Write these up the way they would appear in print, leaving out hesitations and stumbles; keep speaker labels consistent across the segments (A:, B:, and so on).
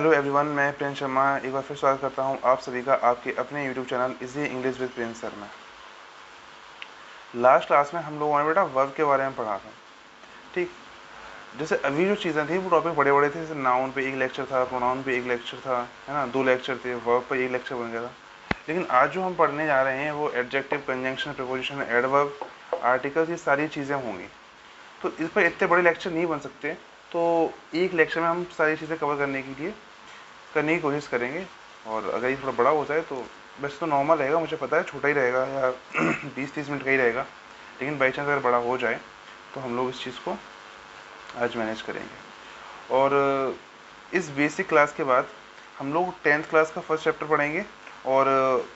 A: Hello everyone, मैं Prince Sharma एक बार फिर स्वागत करता हूं आप सभी का आपके अपने YouTube channel easy English with Prince sir में। लास्ट क्लास में हम लोगों ने बेटा वर्ब के बारे में पढ़ा था। ठीक, जैसे अभी जो चीज़ें थी वो टॉपिक बड़े बड़े थे। जैसे नाउन पे एक लेक्चर था, प्रोनाउन पे एक लेक्चर था, है ना, 2 लेक्चर थे, वर्ब पे एक लेक्चर बन गया था। लेकिन आज जो हम पढ़ने जा रहे हैं वो adjective, conjunction, preposition, adverb, articles, ये सारी चीज़ें होंगी। तो इस पर इतने बड़े लेक्चर नहीं बन सकते, तो एक लेक्चर में हम सारी चीज़ें कवर करने की कोशिश करेंगे। और अगर ये थोड़ा बड़ा हो जाए तो वैसे तो नॉर्मल रहेगा, मुझे पता है छोटा ही रहेगा या 20-30 मिनट का ही रहेगा, लेकिन बाई चांस अगर बड़ा हो जाए तो हम लोग इस चीज़ को आज मैनेज करेंगे। और इस बेसिक क्लास के बाद हम लोग 10th क्लास का फर्स्ट चैप्टर पढ़ेंगे, और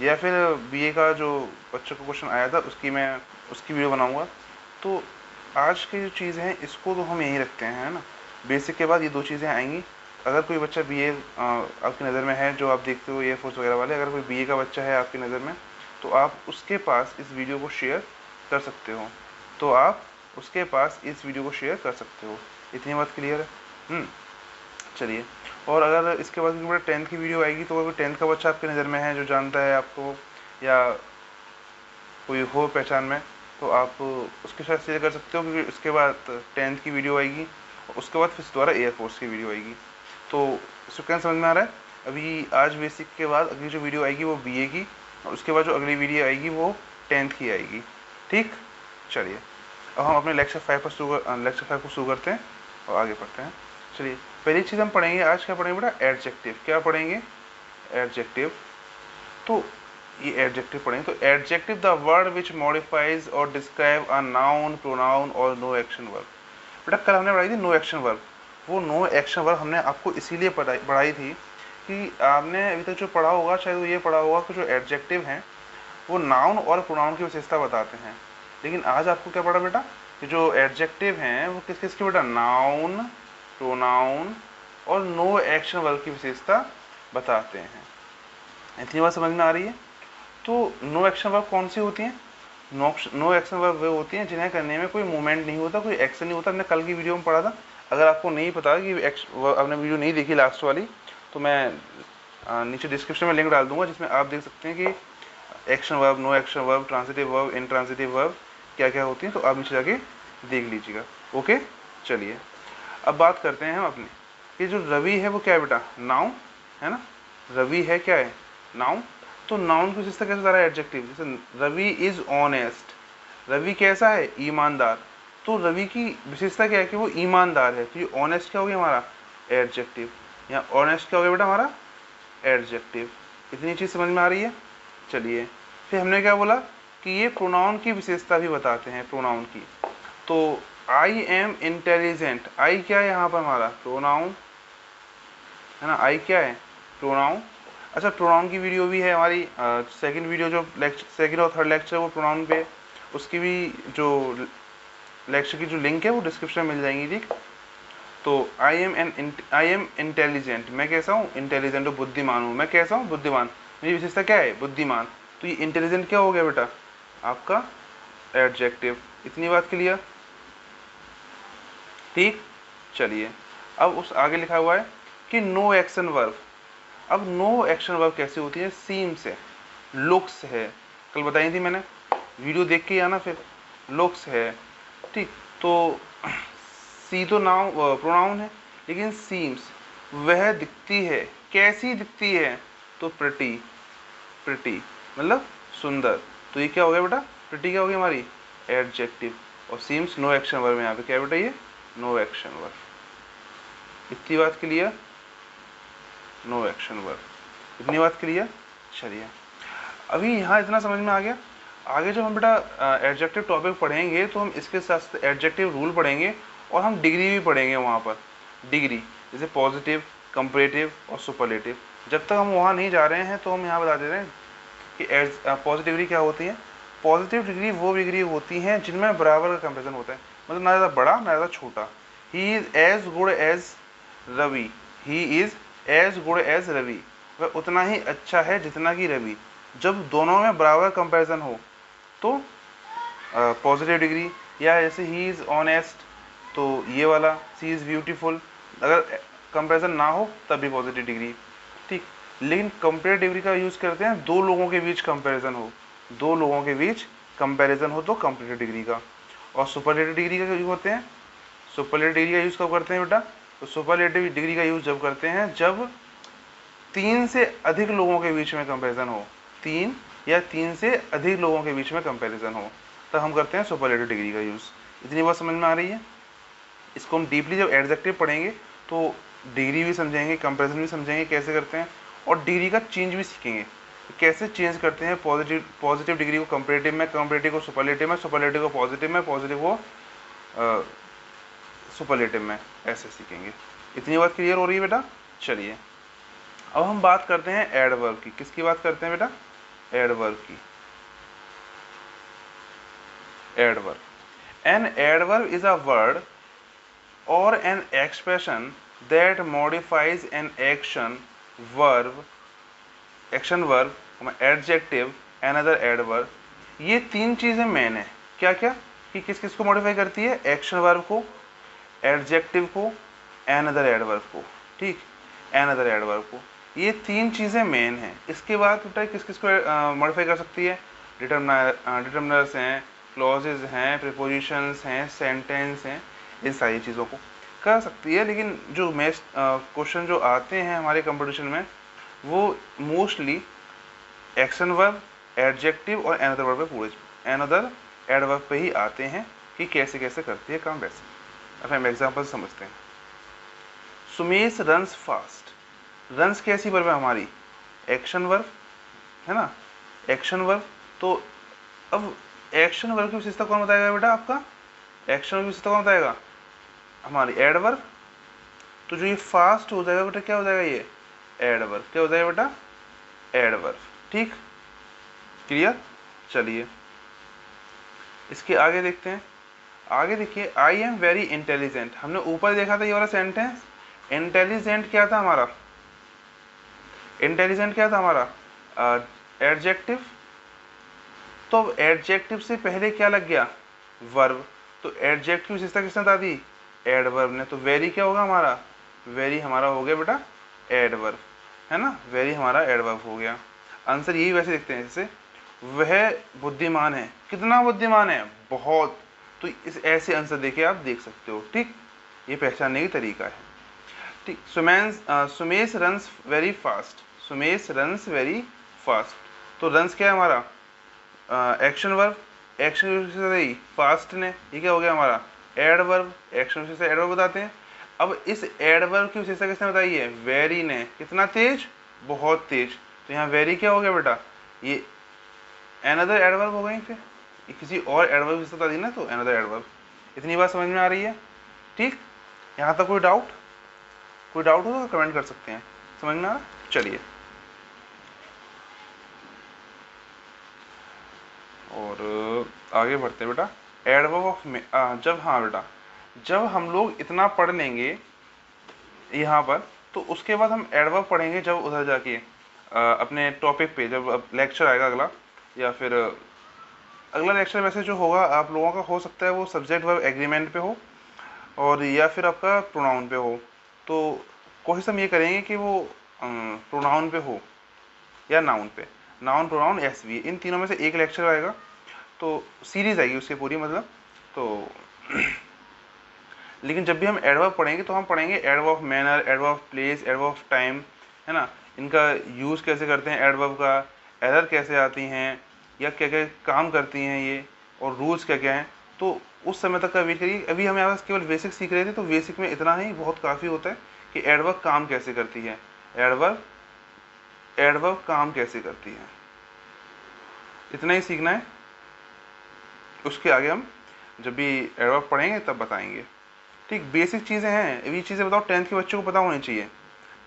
A: या फिर बीए का जो बच्चों को क्वेश्चन आया था उसकी वीडियो बनाऊंगा। तो आज की जो चीज़ें हैं इसको तो हम यहीं रखते हैं, है ना। बेसिक के बाद ये 2 चीज़ें आएंगी। अगर कोई बच्चा बीए आपकी नज़र में है, जो आप देखते हो एयरफोर्स वगैरह वाले, अगर कोई बीए का बच्चा है आपकी नज़र में, तो आप उसके पास इस वीडियो को शेयर कर सकते हो। इतनी बात क्लियर है? चलिए। और अगर इसके बाद मेरा 10th की वीडियो आएगी, तो अगर 10th का बच्चा आपकी नज़र में है जो जानता है आपको, या कोई हो पहचान में, तो आप उसके साथ शेयर कर सकते हो, क्योंकि उसके बाद 10th की वीडियो आएगी और उसके बाद फिर दोबारा एयरफोर्स की वीडियो आएगी। तो इसको क्या समझ में आ रहा है? अभी आज बेसिक के बाद अगली जो वीडियो आएगी वो बीए की, और उसके बाद जो अगली वीडियो आएगी वो 10th की आएगी। ठीक, चलिए अब हम अपने लेक्चर 5 को शुरू करते हैं और आगे पढ़ते हैं। चलिए, पहली चीज़ हम पढ़ेंगे आज, क्या पढ़ेंगे बेटा? एडजेक्टिव। क्या पढ़ेंगे? एडजेक्टिव। तो ये एडजेक्टिव पढ़ेंगे। तो adjective, the word which modifies और डिस्क्राइब अ नाउन, प्रोनाउन और नो एक्शन वर्ब। बेटा कल हमने पढ़ाई थी नो एक्शन वर्ब। वो नो एक्शन वर्ब हमने आपको इसीलिए पढ़ाई थी कि आपने अभी तक जो पढ़ा होगा शायद वो ये पढ़ा होगा कि जो एडजेक्टिव हैं वो नाउन और प्रोनाउन की विशेषता बताते हैं। लेकिन आज आपको क्या पढ़ा बेटा? कि जो एडजेक्टिव हैं वो किस किस की बेटा? नाउन, प्रोनाउन और नो एक्शन वर्ब की विशेषता बताते हैं। इतनी बात समझ में आ रही है? तो नो एक्शन वर्ब कौन सी होती हैं? नो एक्शन वर्ब वे होती हैं जिन्हें करने में कोई मूवमेंट नहीं होता, कोई एक्शन नहीं होता। हमने कल की वीडियो में पढ़ा था। अगर आपको नहीं पता कि आपने वीडियो नहीं देखी लास्ट वाली, तो मैं नीचे डिस्क्रिप्शन में लिंक डाल दूंगा, जिसमें आप देख सकते हैं कि action verb, no action verb, transitive verb, intransitive verb क्या क्या होती हैं। तो आप नीचे जाके देख लीजिएगा। ओके, चलिए अब बात करते हैं हम अपनी। ये जो रवि है वो क्या है बेटा? नाउन है ना। रवि है, क्या है? नाउन। तो नाउन की विशेषता कैसे बता रहा है? एडजेक्टिव। जैसे रवि इज ऑनेस्ट। रवि कैसा है? ईमानदार। तो रवि की विशेषता क्या है? कि वो ईमानदार है। तो ये ऑनेस्ट क्या हो गया हमारा? एडजेक्टिव। यहाँ ऑनेस्ट क्या हो गया बेटा हमारा? एडजेक्टिव। इतनी चीज़ समझ में आ रही है? चलिए, फिर हमने क्या बोला कि ये प्रोनाउन की विशेषता भी बताते हैं, प्रोनाउन की। तो आई एम इंटेलिजेंट, आई क्या है यहाँ पर? हमारा प्रोनाउन है ना। आई क्या है? प्रोनाउन। अच्छा, प्रोनाउन की वीडियो भी है हमारी, सेकंड वीडियो जो लेक्चर, सेकंड और थर्ड लेक्चर वो प्रोनाउन पे, उसकी भी जो लेक्चर की जो लिंक है वो डिस्क्रिप्शन में मिल जाएंगी। ठीक, तो आई एम इंटेलिजेंट, मैं कैसा हूँ? इंटेलिजेंट, बुद्धिमान हूँ। मैं कैसा हूँ? बुद्धिमान। मेरी विशेषता क्या है? बुद्धिमान। तो ये इंटेलिजेंट क्या हो गया बेटा? आपका एडजेक्टिव। इतनी बात क्लियर? ठीक, चलिए अब उस आगे लिखा हुआ है कि नो एक्शन वर्ब। अब नो एक्शन वर्ब कैसे होती है? सीम्स है, लुक्स है, कल बताई थी मैंने, वीडियो देख के आना फिर। लुक्स है, ठीक। तो सी तो नाउन, प्रोनाउन है, लेकिन सीम्स, वह दिखती है। कैसी दिखती है? तो प्रिटी। प्रिटी मतलब सुंदर। तो ये क्या हो गया बेटा? प्रिटी क्या हो गई हमारी? एडजेक्टिव। और सीम्स नो एक्शन वर्ब है यहाँ पे। क्या है बेटा? ये नो एक्शन वर्ब। इतनी बात क्लियर? नो एक्शन वर्ब, इतनी बात क्लियर? चलिए, अभी यहाँ इतना समझ में आ गया। आगे जब हम बेटा एडजेक्टिव टॉपिक पढ़ेंगे तो हम इसके साथ एडजेक्टिव रूल पढ़ेंगे, और हम डिग्री भी पढ़ेंगे वहाँ पर। डिग्री जैसे पॉजिटिव, कंपैरेटिव और सुपरलेटिव। जब तक हम वहाँ नहीं जा रहे हैं तो हम यहाँ बता दे रहे हैं कि पॉजिटिव डिग्री क्या होती है। पॉजिटिव डिग्री वो डिग्री होती हैं जिनमें बराबर का कंपेरिजन होता है, मतलब ना ज़्यादा बड़ा ना ज़्यादा छोटा। He is as good as Ravi. He is as good as Ravi, वह उतना ही अच्छा है जितना कि रवि। जब दोनों में बराबर कंपैरिजन हो तो पॉजिटिव डिग्री। या जैसे ही इज़ ऑनेस्ट, तो ये वाला सी इज़ ब्यूटीफुल। अगर कंपैरिजन ना हो तब भी पॉजिटिव डिग्री, ठीक। लेकिन कंपेरेटिव डिग्री का यूज़ करते हैं दो लोगों के बीच कंपैरिजन हो, दो लोगों के बीच कंपैरिजन हो तो कंपेरेटिव डिग्री का। और सुपरलेटिव डिग्री का यूज होते हैं, सुपरलेटिव डिग्री का यूज़ कब करते हैं बेटा? तो सुपरलेटिव डिग्री का यूज़ जब करते हैं जब 3 से अधिक लोगों के बीच में कंपैरिजन हो, 3 या 3 से अधिक लोगों के बीच में कंपैरिजन हो, तब हम करते हैं सुपरलेटिव डिग्री का यूज़। इतनी बात समझ में आ रही है? इसको हम डीपली जब एडजेक्टिव पढ़ेंगे तो डिग्री भी समझेंगे, कंपैरिजन भी समझेंगे कैसे करते हैं, और डिग्री का चेंज भी सीखेंगे, कैसे चेंज करते हैं पॉजिटिव डिग्री को कंपैरेटिव में, कंपैरेटिव को सुपरलेटिव में, सुपरलेटिव को पॉजिटिव में, पॉजिटिव को सुपरलेटिव में, ऐसे सीखेंगे। इतनी बात क्लियर हो रही है बेटा? चलिए अब हम बात करते हैं एडवर्ब की। किसकी बात करते हैं बेटा? एडवर्ब की। Adverb, an adverb is a word or an expression that modifies an action verb, adjective, another adverb। ये 3 चीज़ें मेन है। क्या क्या? कि किस किस को मॉडिफाई करती है? एक्शन वर्ब को, एडजेक्टिव को, another adverb को, ठीक, another adverb को। ये 3 चीज़ें मेन हैं। इसके बाद बेटा किस किस को मॉडिफाई कर सकती है? डिटर्मिनर्स हैं, क्लॉजेज हैं, प्रीपोजिशंस हैं, सेंटेंस हैं, इन सारी चीज़ों को कर सकती है। लेकिन जो क्वेश्चन जो आते हैं हमारे कंपटीशन में वो मोस्टली एक्शन वर्ब, एडजेक्टिव और एनदर वर्ब पे पूरे एनदर एडवर्ब पे ही आते हैं कि कैसे कैसे करती है काम वैसे। अब हम एग्जाम्पल समझते हैं। Sumesh runs fast. रन्स कैसी वर्ब है हमारी? एक्शन वर्ब है ना, एक्शन वर्ब। तो अब एक्शन वर्ब की विशेषता कौन बताएगा बेटा? आपका एक्शन वर्ब की विशेषता कौन बताएगा? हमारी एडवर्ब। तो जो ये फास्ट हो जाएगा बेटा क्या हो जाएगा? ये एडवर्ब। क्या हो जाएगा बेटा? एडवर्ब, ठीक, क्लियर। चलिए इसके आगे देखते हैं। आगे देखिए, आई एम वेरी इंटेलिजेंट। हमने ऊपर देखा था ये वाला सेंटेंस। इंटेलिजेंट क्या था हमारा? इंटेलिजेंट क्या था हमारा? एडजेक्टिव। तो एडजेक्टिव से पहले क्या लग गया? वर्ब। तो एडजेक्टिव विशेषता किसने बता दी? एडवर्ब ने। तो वेरी क्या होगा हमारा? वेरी हमारा हो गया बेटा एडवर्ब, है ना, वेरी हमारा एडवर्ब हो गया। आंसर यही वैसे देखते हैं जैसे वह बुद्धिमान है। कितना बुद्धिमान है? बहुत। तो इस ऐसे आंसर देके आप देख सकते हो, ठीक, ये पहचानने का तरीका है, ठीक। Sumesh runs very fast. Sumesh runs very fast. तो रन्स क्या है हमारा? Action verb. एक्शन से फास्ट ने, ये क्या हो गया हमारा? एडवर्ब। एक्शन से एडवर्ब बताते हैं। अब इस एडवर्ब की विशेषता किसने बताई है? वेरी ने। कितना तेज? बहुत तेज। तो यहाँ वेरी क्या हो गया बेटा? ये अनदर एडवर्ब हो गई। फिर किसी और एडवर्ब की विशेषता बता दी ना, तो अनदर एडवर्ब। इतनी बात समझ में आ रही है, ठीक। यहाँ तक कोई डाउट? कोई डाउट हो तो कमेंट कर सकते हैं। समझ में आ रहा? चलिए और आगे बढ़ते बेटा। एडवर्ब ऑफ जब, हाँ बेटा, जब हम लोग इतना पढ़ लेंगे यहाँ पर, तो उसके बाद हम एडवर्ब पढ़ेंगे जब उधर जाके अपने टॉपिक पे, जब लेक्चर आएगा अगला, या फिर अगला लेक्चर वैसे जो होगा आप लोगों का हो सकता है वो सब्जेक्ट वर्ब एग्रीमेंट पे हो, और या फिर आपका प्रोनाउन पे हो। तो कोशिश हम ये करेंगे कि वो प्रोनाउन पे हो या नाउन पे। नाउन, प्रोनाउन, एसवी, इन तीनों में से एक लेक्चर आएगा, तो सीरीज आएगी उसकी पूरी, मतलब। तो लेकिन जब भी हम एडवर्ब पढ़ेंगे तो हम पढ़ेंगे adverb of manner, adverb of place, adverb of time, है ना, इनका यूज़ कैसे करते हैं एडवर्ब का, एरर कैसे आती हैं, या क्या क्या काम करती हैं ये, और रूल्स क्या क्या हैं। तो उस समय तक का वेट करिए। अभी हम यहाँ केवल बेसिक सीख रहे थे, तो बेसिक में इतना ही बहुत काफ़ी होता है कि एडवर्ब काम कैसे करती है, एडवर्ब काम कैसे करती है, इतना ही सीखना है। उसके आगे हम जब भी एडवर्ब पढ़ेंगे तब बताएंगे, ठीक। बेसिक चीज़ें हैं, ये चीज़ें बताओ 10th के बच्चों को पता होनी चाहिए।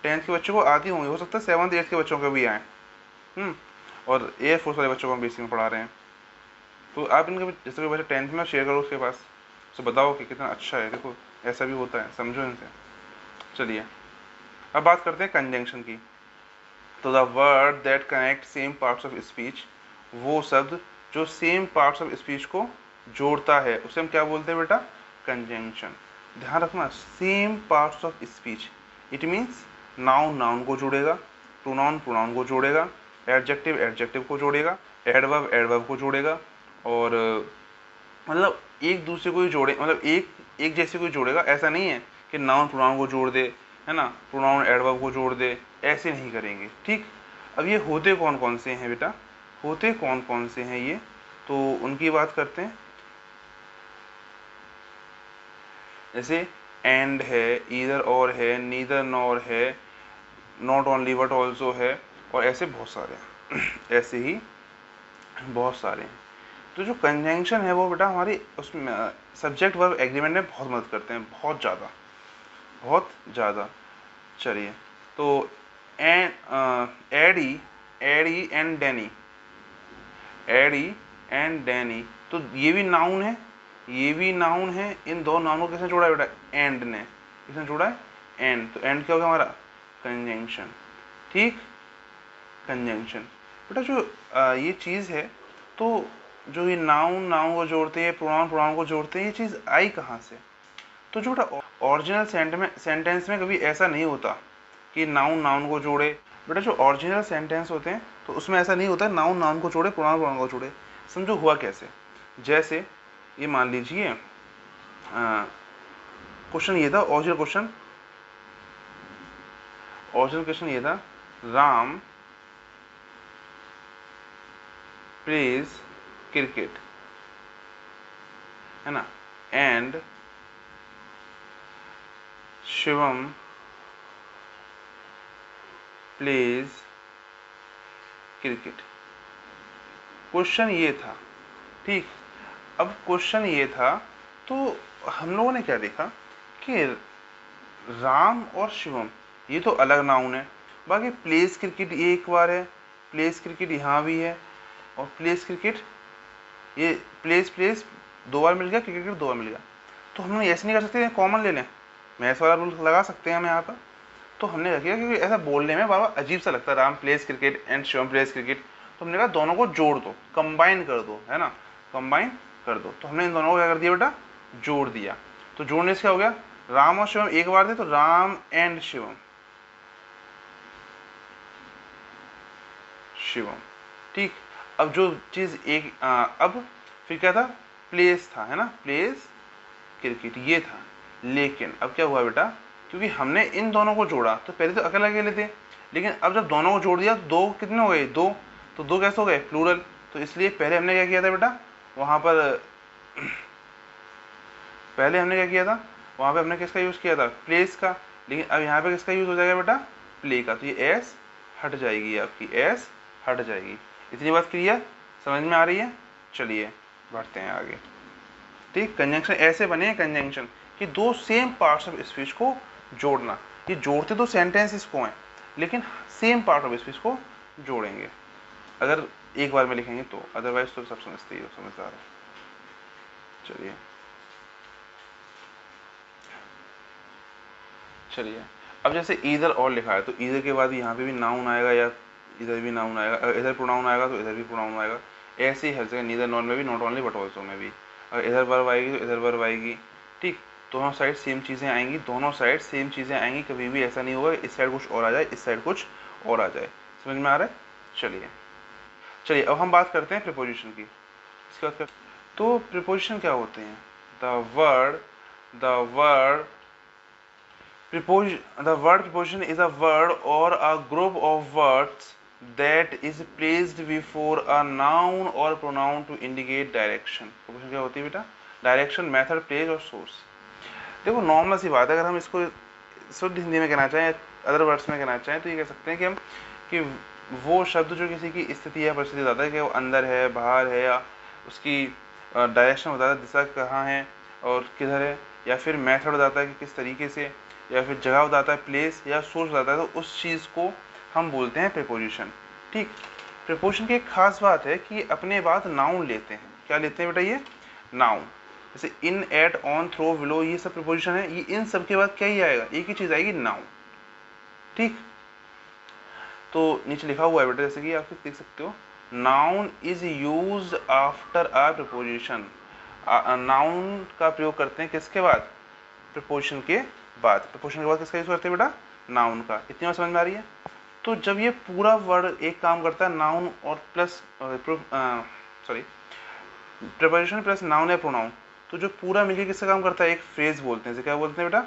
A: 10th के बच्चों को आती होंगी, हो सकता है 7th 8th के बच्चों को भी आए, और एयरफोर्स वाले बच्चों को हम बेसिक में पढ़ा रहे हैं। तो आप इनके जैसे कोई बच्चा 10th में शेयर करो उसके पास, तो बताओ कि कितना अच्छा है, देखो ऐसा भी होता है, समझो इनसे। चलिए अब बात करते हैं कंजंक्शन की। तो the word that connect same parts of speech, वो शब्द जो सेम पार्ट्स ऑफ स्पीच को जोड़ता है, उसे हम क्या बोलते हैं बेटा? कंजंक्शन। ध्यान रखना, same parts of speech, it means noun noun को जोड़ेगा, प्रोनाउन प्रोनाउन को जोड़ेगा, एडजेक्टिव एडजेक्टिव को जोड़ेगा, एडवर्ब एडवर्ब को जोड़ेगा, और मतलब एक दूसरे को ही जोड़े, मतलब एक जैसे को ही जोड़ेगा। ऐसा नहीं है कि नाउन प्रोनाउन को जोड़ दे, है ना, प्रोनाउन एडवर्ब को जोड़ दे, ऐसे नहीं करेंगे। ठीक, अब ये होते कौन कौन से हैं बेटा, होते कौन कौन से हैं ये, तो उनकी बात करते हैं। जैसे एंड है, ईदर और है, नीदर नॉर है, नॉट ओनली बट ऑल्सो है, और ऐसे बहुत सारे हैं ऐसे ही बहुत सारे हैं। तो जो कंजंक्शन है वो बेटा हमारी उसमें सब्जेक्ट वर्ब एग्रीमेंट में बहुत मदद करते हैं, बहुत ज़्यादा, बहुत ज़्यादा। चलिए, तो Eddie Eddie and Danny, Eddie and Danny, तो ये भी नाउन है, ये भी नाउन है। इन दो नाउनों को किसने जोड़ा है बेटा, एंड ने, किसने जोड़ा है, एंड। तो एंड क्या हो गया हमारा, कंजंक्शन। ठीक, कंजंक्शन बेटा जो ये चीज़ है, तो जो ये नाउन नाउन को जोड़ते हैं, प्रोनाउन प्रोनाउन को जोड़ते हैं, ये चीज़ आई कहाँ से, तो जो बेटा ओरिजिनल सेंटेंस में कभी ऐसा नहीं होता कि नाउन नाउन को जोड़े। बेटा जो ओरिजिनल सेंटेंस होते हैं तो उसमें ऐसा नहीं होता नाउन नाउन को जोड़े, प्रोनाउन प्रोनाउन को जोड़े। समझो हुआ कैसे, जैसे ये मान लीजिए क्वेश्चन ये था, ओरिजिनल क्वेश्चन ये था, राम प्लेज क्रिकेट, है ना, and Shivam pledge cricket. Question ये था। ठीक, अब क्वेश्चन ये था, तो हम लोगों ने क्या देखा कि राम और शिवम ये तो अलग नाउन है, बाकी प्लेस क्रिकेट ये एक बार है, प्लेस क्रिकेट यहाँ भी है, और प्लेस क्रिकेट ये प्लेस प्लेस दो बार मिल गया, क्रिकेट दो बार मिल गया। तो हम ऐसे नहीं कर सकते कॉमन ले लें, मैथ्स वाला रूल लगा सकते हैं हम यहाँ पर। तो हमने क्या किया, क्योंकि ऐसा बोलने में बाबा अजीब सा लगता है, Ram place cricket and Shivam place cricket, तो हमने कहा दोनों को जोड़ दो, कंबाइन कर दो, है ना, कंबाइन कर दो। तो हमने इन दोनों को क्या कर दिया बेटा, जोड़ दिया। तो जोड़ने से क्या हो गया, राम और शिवम एक बार थे, तो राम एंड शिवम, शिवम। ठीक, अब जो चीज़ एक अब फिर क्या था, प्लेस था, है ना, प्लेस क्रिकेट ये था। लेकिन अब क्या हुआ बेटा, क्योंकि हमने इन दोनों को जोड़ा, तो पहले तो अकेले अकेले थे, लेकिन अब जब दोनों को जोड़ दिया तो दो कितने हो गए, दो, तो दो कैसे हो गए, प्लूरल। तो इसलिए पहले हमने क्या किया था बेटा, वहाँ पर पहले हमने क्या किया था, वहाँ पे हमने किसका यूज़ किया था, प्लेस का। लेकिन अब यहाँ पे किसका यूज़ हो जाएगा बेटा, प्ले का। तो ये एस हट जाएगी, आपकी एस हट जाएगी। इतनी बात क्लियर, समझ में आ रही है। चलिए बढ़ते हैं आगे। ठीक, कंजंक्शन ऐसे बने हैं, कंजंक्शन कि दो सेम पार्ट्स ऑफ स्पीच को जोड़ना। ये जोड़ते तो सेंटेंसेस को हैं, लेकिन सेम पार्ट ऑफ स्पीच को जोड़ेंगे अगर एक बार में लिखेंगे तो, अदरवाइज तो सब समझते ही हो, समझदार हो। चलिए अब जैसे इधर और लिखा है, तो इधर के बाद यहाँ पे भी नाउन आएगा, या इधर भी नाउन आएगा, अगर इधर प्रोनाउन आएगा तो इधर भी प्रोनाउन आएगा। ऐसे ही हर जगह, नीदर नॉन में भी, नॉट ओनली बट ऑल्सो में भी। अगर इधर वर्ब आएगी तो इधर वर्ब आएगी। ठीक, दोनों साइड सेम चीज़ें आएंगी, दोनों साइड सेम चीज़ें आएंगी, कभी भी ऐसा नहीं होगा इस साइड कुछ और आ जाए, इस साइड कुछ और आ जाए। समझ में आ रहा है। चलिए अब हम बात करते हैं प्रीपोजिशन की। इसके बाद तो प्रीपोजिशन क्या होते हैं, the word preposition is a word or a group of words that is placed before a noun or pronoun to indicate direction। Preposition क्या होती है बेटा, डायरेक्शन, मेथड, प्लेस और सोर्स। देखो नॉर्मल सी बात है, अगर हम इसको शुद्ध हिंदी में कहना चाहें, अदर वर्ड्स में कहना चाहें, तो ये कह सकते हैं कि हम कि वो शब्द जो किसी की स्थिति या परिस्थिति बताता है कि वो अंदर है, बाहर है, या उसकी डायरेक्शन बताता है, दिशा कहाँ है और किधर है, या फिर मेथड बताता है कि किस तरीके से, या फिर जगह बताता है, प्लेस, या सोर्स बताता है, तो उस चीज़ को हम बोलते हैं प्रीपोजिशन। ठीक, प्रीपोजिशन की एक खास बात है कि अपने बाद नाउन लेते हैं। क्या लेते हैं बेटा, ये नाउन। जैसे इन, एट, ऑन, थ्रो, बिलो, ये सब प्रीपोजिशन है, ये इन सब के बाद क्या ही आएगा, एक ही चीज़ आएगी, नाउन। ठीक, तो नीचे लिखा हुआ है बेटा, जैसे कि आप देख सकते हो, noun is used after a preposition. Noun का प्रयोग करते हैं किसके बाद, प्रीपोजिशन के बाद। प्रीपोजिशन के बाद किसका यूज करते हैं बेटा, नाउन का। इतनी बात समझ में आ रही है। तो जब ये पूरा वर्ड एक काम करता है नाउन और प्लस प्रिपोजिशन प्लस नाउन या प्रोनाउन, तो जो पूरा मिलकर किसका काम करता है, एक फ्रेज बोलते हैं। क्या बोलते हैं बेटा,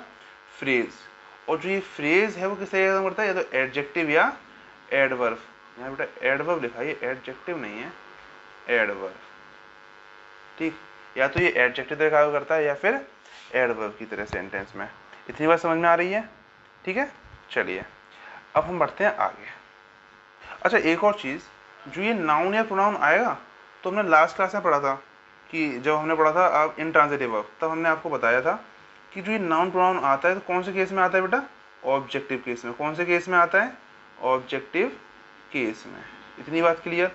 A: फ्रेज। और जो ये फ्रेज है वो किससे काम करता है, या तो एडजेक्टिव या एडवर्ब। यहाँ बेटा एडवर्ब लिखा है, ये एडजेक्टिव नहीं है, एडवर्ब। ठीक, या तो ये एडजेक्टिव तरह काम करता है या फिर एडवर्ब की तरह सेंटेंस में। इतनी बात समझ में आ रही है। ठीक है, चलिए अब हम बढ़ते हैं आगे। अच्छा, एक और चीज़, जो ये नाउन या प्रोनाउन आएगा, तो हमने लास्ट क्लास में पढ़ा था कि जब हमने पढ़ा था आप इंट्रांजिटिव वर्ब, तब हमने आपको बताया था कि जो ये नाउन प्रोनाउन आता है तो कौन से केस में आता है बेटा, ऑब्जेक्टिव केस में। कौन से केस में आता है, ऑब्जेक्टिव केस में। इतनी बात क्लियर।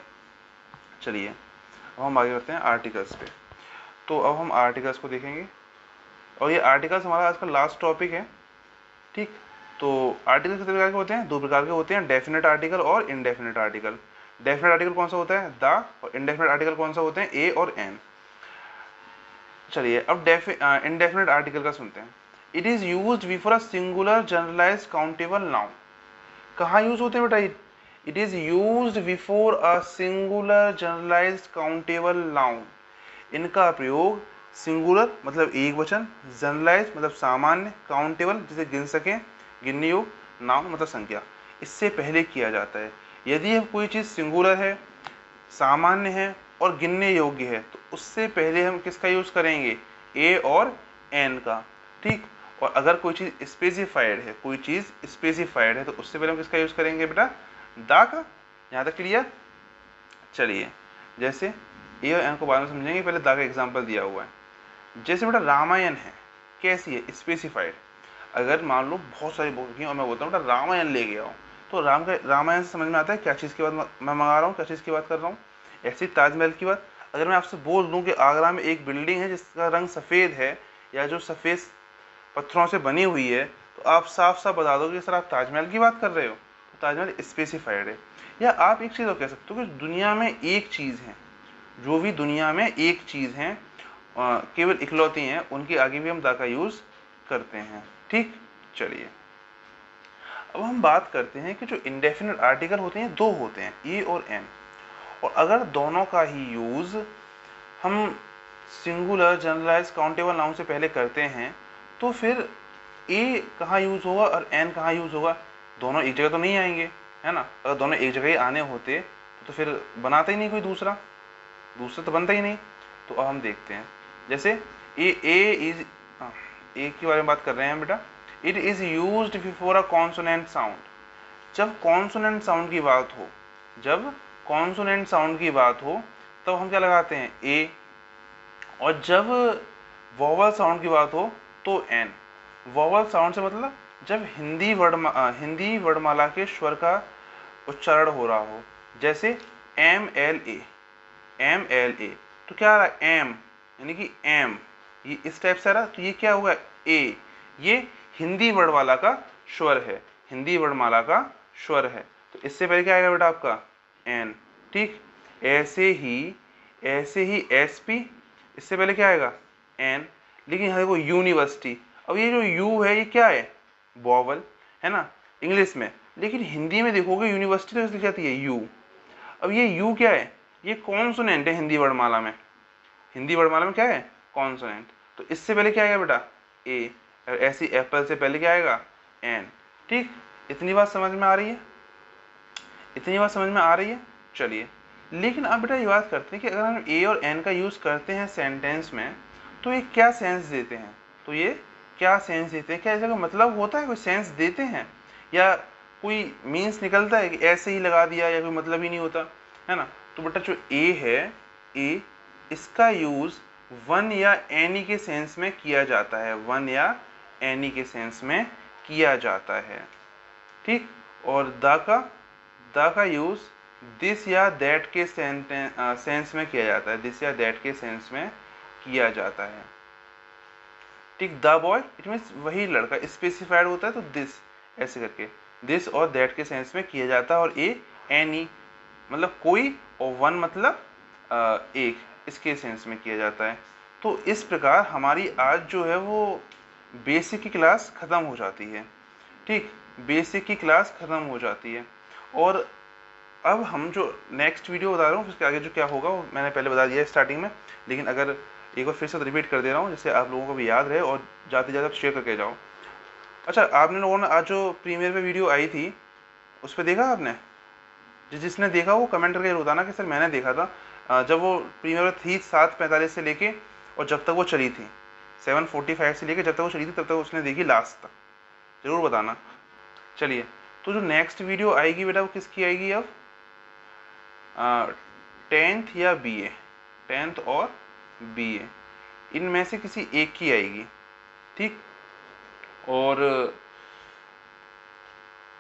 A: चलिए अब हम आगे बढ़ते हैं आर्टिकल्स पे। तो अब हम आर्टिकल्स को देखेंगे, और ये आर्टिकल्स हमारा आज का लास्ट टॉपिक है। ठीक, तो आर्टिकल कितने प्रकार के होते हैं, दो प्रकार के होते हैं, डेफिनेट आर्टिकल और इनडेफिनेट आर्टिकल। डेफिनेट आर्टिकल कौन सा होता है, द, और इनडेफिनेट आर्टिकल कौन सा होते हैं, ए और एन। चलिए अब इनडेफिनेट आर्टिकल का सुनते हैं। It is used before a singular generalised countable noun. कहाँ यूज होते हैं बेटा, it is used before a singular generalised countable noun. इनका प्रयोग सिंगुलर मतलब एक वचन, जनरलाइज मतलब सामान्य, काउंटेबल जिसे गिन सकें, गिनने योग्य, नाउन मतलब संख्या, इससे पहले किया जाता है। यदि कोई चीज़ सिंगुलर है, सामान्य है और गिनने योग्य है, तो उससे पहले हम किसका यूज़ करेंगे, ए और एन का। ठीक, और अगर कोई चीज़ स्पेसिफाइड है, कोई चीज़ स्पेसिफाइड है, तो उससे पहले हम किसका यूज़ करेंगे बेटा, दा का। यहाँ तक क्लियर। चलिए जैसे ए और एन को बाद में समझेंगे, पहले दा का एग्जाम्पल दिया हुआ है। जैसे बेटा रामायण है, कैसी है, स्पेसिफाइड। अगर मान लो बहुत सारी बुक की और मैं बोलता हूँ बेटा रामायण ले गया हूँ, तो रामायण से समझ में आता है क्या चीज़ की बात मैं मंगा रहा हूँ, क्या चीज़ की बात कर रहा हूँ। ऐसी ताजमहल की बात, अगर मैं आपसे बोल दूँ कि आगरा में एक बिल्डिंग है जिसका रंग सफ़ेद है, या जो सफ़ेद पत्थरों से बनी हुई है, तो आप साफ साफ बता दो कि सर आप ताजमहल की बात कर रहे हो, तो ताजमहल स्पेसिफाइड है। या आप एक चीज़ और कह सकते हो कि दुनिया में एक चीज़ है, जो भी दुनिया में एक चीज़ है, केवल इकलौती हैं, उनके आगे भी हम दा का यूज़ करते हैं। ठीक, चलिए अब हम बात करते हैं कि जो इंडेफिनिट आर्टिकल होते हैं दो होते हैं, ए और एन। और अगर दोनों का ही यूज़ हम सिंगुलर जनरलाइज काउंटेबल नाउन से पहले करते हैं, तो फिर ए कहाँ यूज़ होगा और एन कहाँ यूज़ होगा, दोनों एक जगह तो नहीं आएंगे, है ना। अगर दोनों एक जगह ही आने होते तो फिर बनाता ही नहीं कोई दूसरा तो बनता ही नहीं। तो अब हम देखते हैं, जैसे ए की बारे में बात कर रहे हैं बेटा। It is used before a consonant sound. जब कॉन्सोनेंट साउंड की बात हो, जब कॉन्सोनेंट साउंड की बात हो, तब हम क्या लगाते हैं, ए। और जब वोवल साउंड की बात हो तो एन। वोवल साउंड से मतलब जब हिंदी वर्णमाला के स्वर का उच्चारण हो रहा हो, जैसे MLA, तो क्या आ रहा है, एम, यानी कि एम, ये इस टाइप से आ रहा, तो ये क्या होगा, ए। ये हिंदी वर्णमाला का स्वर है, हिंदी वर्णमाला का स्वर है, तो इससे पहले क्या आएगा बेटा आपका, एन। ठीक, ऐसे ही SP, इससे पहले क्या आएगा, एन। लेकिन यहाँ देखो यूनिवर्सिटी, अब ये जो यू है ये क्या है, वॉवल है ना इंग्लिश में, लेकिन हिंदी में देखोगे यूनिवर्सिटी तो लिखी जाती है यू। अब ये यू क्या है, ये कॉन्सोनेंट है हिंदी वर्णमाला में। हिंदी वर्णमाला में क्या है, कॉन्सोनेंट। तो इससे पहले क्या आएगा बेटा, ए। और ऐसी एप्पल से पहले क्या आएगा, एन। ठीक, इतनी बात समझ में आ रही है, इतनी बात समझ में आ रही है। चलिए, लेकिन अब बेटा ये बात करते हैं कि अगर हम ए और एन का यूज़ करते हैं सेंटेंस में, तो ये क्या सेंस देते हैं, तो ये क्या सेंस देते हैं, क्या इसका मतलब होता है, कोई सेंस देते हैं, या कोई मीन्स निकलता है कि ऐसे ही लगा दिया, या कोई मतलब ही नहीं होता, है ना। तो बेटा जो ए है, ए, इसका यूज़ वन या एनी के सेंस में किया जाता है, वन या एनी के सेंस में किया जाता है। ठीक, और द का यूज़ दिस या दैट के सेंस में किया जाता है, दिस या दैट के सेंस में किया जाता है। ठीक, द बॉय इट मीन्स वही लड़का, स्पेसिफाइड होता है तो दिस ऐसे करके, दिस और दैट के सेंस में किया जाता है। और ए एनी मतलब कोई, और वन मतलब एक, इसके सेंस में किया जाता है। तो इस प्रकार हमारी आज जो है वो बेसिक की क्लास ख़त्म हो जाती है। ठीक, बेसिक की क्लास ख़त्म हो जाती है। और अब हम जो नेक्स्ट वीडियो बता रहा हूँ उसके आगे जो क्या होगा वो मैंने पहले बता दिया है स्टार्टिंग में, लेकिन अगर एक बार फिर से रिपीट कर दे रहा हूँ जिससे आप लोगों को भी याद रहे और जाते जाते आप शेयर करके जाओ। अच्छा, आपने लोगों ने आज जो प्रीमियर पे वीडियो आई थी उस पर देखा आपने? जिसने देखा वो कमेंट करके बताना कि सर मैंने देखा था। जब वो प्रीमियर में थी 7:45 से लेके और जब तक वो चली थी 7:45 से लेके जब तक वो चली थी तब तक उसने देखी लास्ट तक, ज़रूर बताना। चलिए, तो जो नेक्स्ट वीडियो आएगी बेटा वो किसकी आएगी अब? 10th या बीए, 10th और बीए इनमें से किसी एक की आएगी, ठीक। और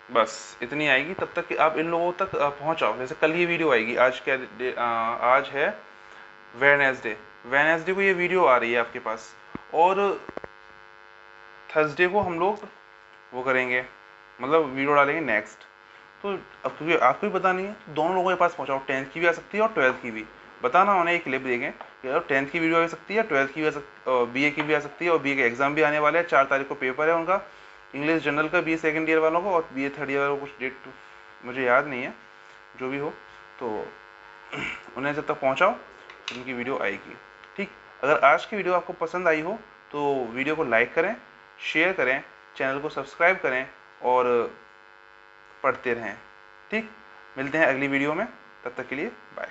A: बस इतनी आएगी, तब तक कि आप इन लोगों तक पहुंचाओ। जैसे कल ये वीडियो आएगी, आज क्या आज है वेडनेसडे, वेडनेसडे को ये वीडियो आ रही है आपके पास, और थर्सडे को हम लोग वो करेंगे, मतलब वीडियो डालेंगे नेक्स्ट। तो अब क्योंकि आपको भी पता नहीं है तो दोनों लोगों के पास पहुंचाओ, 10th की भी आ सकती है और 12th की भी। बताना उन्हें एक क्लिप देखें कि यार 10th की वीडियो आ सकती है, 12th की भी आ सकती, बीए की भी आ सकती है, और बीए के एग्जाम भी आने वाले हैं, 4 तारीख को पेपर है उनका, इंग्लिश जनरल का बीए सेकेंड ईयर वालों को, और बीए थर्ड ईयर वालों को कुछ डेट मुझे याद नहीं है, जो भी हो। तो उन्हें जब तक पहुँचाओ उनकी वीडियो आएगी, ठीक। अगर आज की वीडियो आपको पसंद आई हो तो वीडियो को लाइक करें, शेयर करें, चैनल को सब्सक्राइब करें और पढ़ते रहें, ठीक। मिलते हैं अगली वीडियो में, तब तक के लिए बाय।